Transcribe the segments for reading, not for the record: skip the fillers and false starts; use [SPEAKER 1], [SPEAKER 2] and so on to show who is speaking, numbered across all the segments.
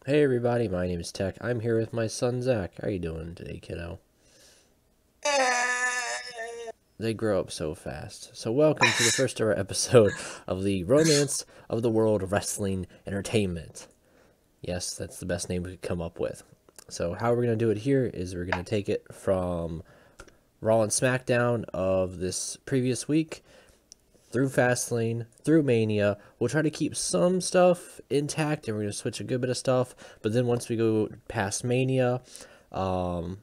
[SPEAKER 1] Hey everybody, my name is Tech. I'm here with my son Zach. How you doing today, kiddo? They grow up so fast. So welcome to the first ever episode of the Romance of the World of Wrestling Entertainment. Yes, that's the best name we could come up with. So how we're going to do it here is we're going to take it from Raw and SmackDown of this previous week through Fastlane, through Mania. We'll try to keep some stuff intact, and we're going to switch a good bit of stuff. But then once we go past Mania, the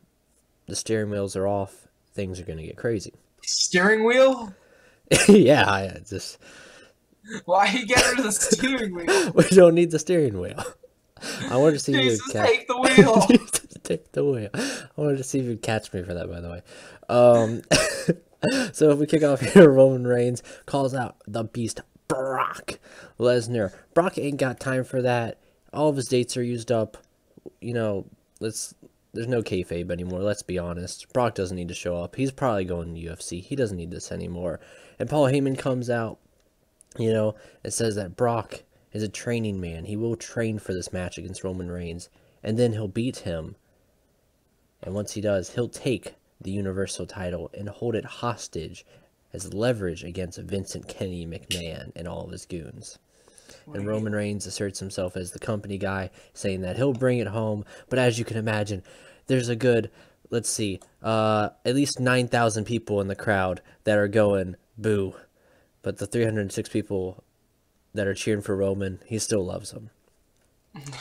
[SPEAKER 1] steering wheels are off. Things are going to get crazy.
[SPEAKER 2] Steering wheel?
[SPEAKER 1] Yeah, I just
[SPEAKER 2] Why you get rid of the steering wheel?
[SPEAKER 1] we don't need the steering wheel. I wanted to see if you would
[SPEAKER 2] Jesus,
[SPEAKER 1] catch.
[SPEAKER 2] take the wheel.
[SPEAKER 1] Take the wheel. I wanted to see if you'd catch me for that, by the way. So if we kick off here, Roman Reigns calls out the Beast Brock Lesnar. Brock ain't got time for that. All of his dates are used up. You know, there's no kayfabe anymore. Let's be honest. Brock doesn't need to show up. He's probably going to UFC. He doesn't need this anymore. And Paul Heyman comes out, and says that Brock is a training man. He will train for this match against Roman Reigns, and then he'll beat him. And once he does, he'll take the Universal title and hold it hostage as leverage against Vincent Kenny McMahon and all of his goons. And Roman Reigns asserts himself as the company guy, saying that he'll bring it home. But as you can imagine, there's a good, let's see, at least 9,000 people in the crowd that are going, boo. But the 306 people that are cheering for Roman, he still loves them.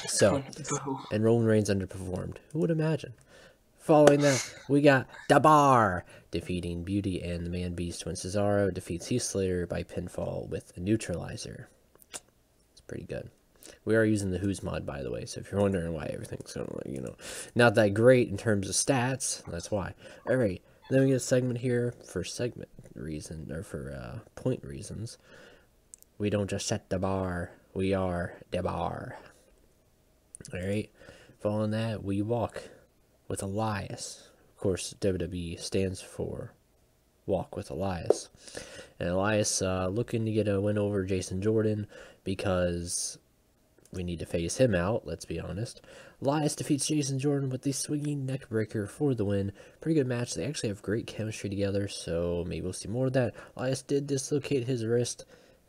[SPEAKER 1] So, and Roman Reigns underperformed. Who would imagine? Following that, we got The Bar defeating Beauty and the Man Beast when Cesaro defeats Heath Slater by pinfall with a neutralizer. It's pretty good. We are using the Who's mod, by the way, so if you're wondering why everything's going to, not that great in terms of stats, that's why. All right, then we get a segment here for segment reason, or for point reasons. We don't just set the bar, we are the bar. All right, following that, we walk with Elias. Of course, WWE stands for Walk with Elias. And Elias looking to get a win over Jason Jordan because we need to phase him out, let's be honest. Elias defeats Jason Jordan with the swinging neck breaker for the win. Pretty good match. They actually have great chemistry together, so maybe we'll see more of that. Elias did dislocate his wrist.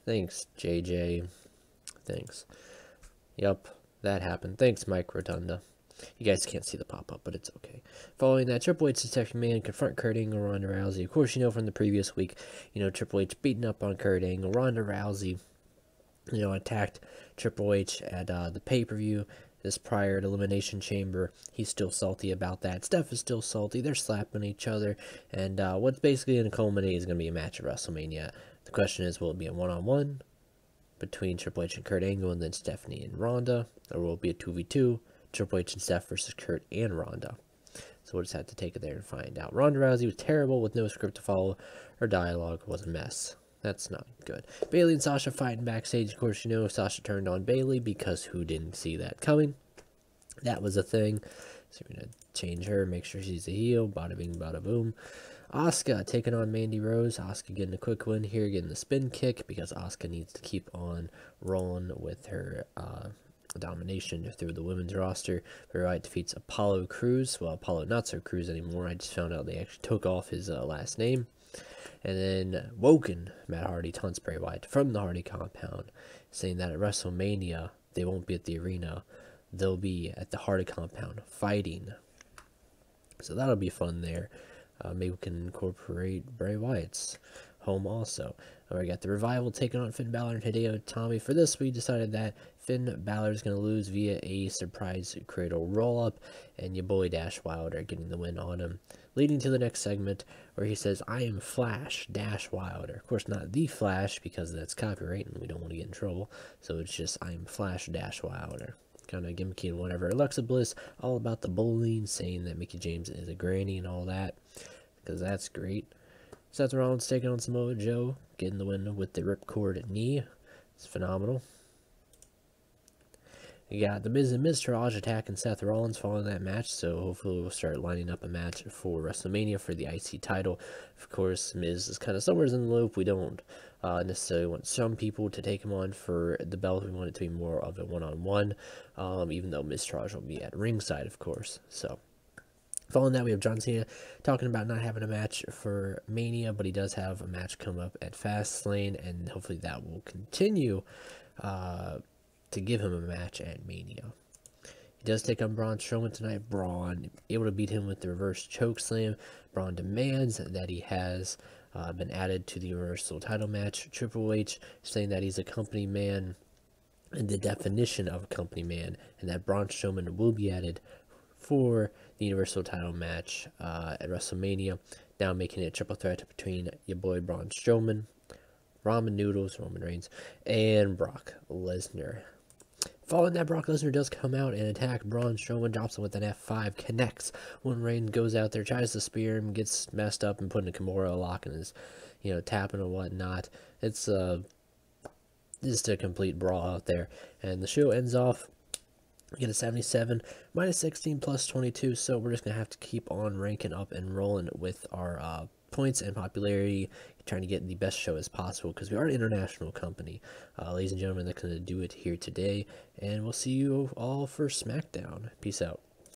[SPEAKER 1] Thanks, JJ. Thanks. Yup, that happened. Thanks, Mike Rotunda. You guys can't see the pop-up, but it's okay. Following that, Triple H Detective Man confront Kurt Angle, Ronda Rousey. Of course, from the previous week, Triple H beating up on Kurt Angle. Ronda Rousey, attacked Triple H at the pay-per-view this prior to Elimination Chamber. He's still salty about that. Steph is still salty. They're slapping each other. And what's basically going to culminate is going to be a match at WrestleMania. The question is, will it be a one-on-one between Triple H and Kurt Angle and then Stephanie and Ronda? Or will it be a 2v2? Triple H and Steph versus Kurt and Ronda. So we'll just have to take it there and find out. Ronda Rousey was terrible with no script to follow. Her dialogue was a mess. That's not good. Bayley and Sasha fighting backstage. Of course, Sasha turned on Bayley because who didn't see that coming? That was a thing. So we're going to change her, make sure she's a heel. Bada bing, bada boom. Asuka taking on Mandy Rose. Asuka getting a quick win here, getting the spin kick because Asuka needs to keep on rolling with her domination through the women's roster. Bray Wyatt defeats Apollo Crews. Well, Apollo not so Crews anymore. I just found out they actually took off his last name. And then Woken, Matt Hardy taunts Bray Wyatt from the Hardy compound, saying that at WrestleMania they won't be at the arena. They'll be at the Hardy compound fighting. So that'll be fun there. Maybe we can incorporate Bray Wyatt's home also. We got the Revival taking on Finn Balor and Hideo Itami. For this, we decided that Finn Balor is going to lose via a surprise cradle roll-up, and your boy Dash Wilder getting the win on him. Leading to the next segment, where he says, I am Flash Dash Wilder. Of course, not the Flash, because that's copyright, and we don't want to get in trouble. So it's just, I am Flash Dash Wilder. Kind of gimmicky and whatever. Alexa Bliss, all about the bullying, saying that Mickie James is a granny and all that, because that's great. Seth Rollins taking on Samoa Joe, getting the win with the ripcord knee. It's phenomenal. You got The Miz and Miztourage attacking Seth Rollins following that match, so hopefully we'll start lining up a match for WrestleMania for the IC title. Of course, Miz is kind of somewhere in the loop. We don't necessarily want some people to take him on for the belt. We want it to be more of a one-on-one, even though Miztourage will be at ringside, of course. So following that, we have John Cena talking about not having a match for Mania, but he does have a match come up at Fastlane, and hopefully that will continue to give him a match at Mania. He does take on Braun Strowman tonight. Braun able to beat him with the reverse choke slam. Braun demands that he has been added to the Universal title match. Triple H saying that he's a company man and the definition of a company man, and that Braun Strowman will be added for the Universal title match at WrestleMania, now making it a triple threat between your boy Braun Strowman, Ramen Noodles, Roman Reigns, and Brock Lesnar. Following that, Brock Lesnar does come out and attack Braun Strowman, drops him with an F5, connects when Reigns goes out there, tries to spear him, gets messed up and put in a Kimura lock and is, tapping and whatnot. It's just a complete brawl out there. And the show ends off. We get a 77, minus 16, plus 22, so we're just going to have to keep on ranking up and rolling with our points and popularity, trying to get the best show as possible, because we are an international company. Ladies and gentlemen, that's going to do it here today, and we'll see you all for SmackDown. Peace out.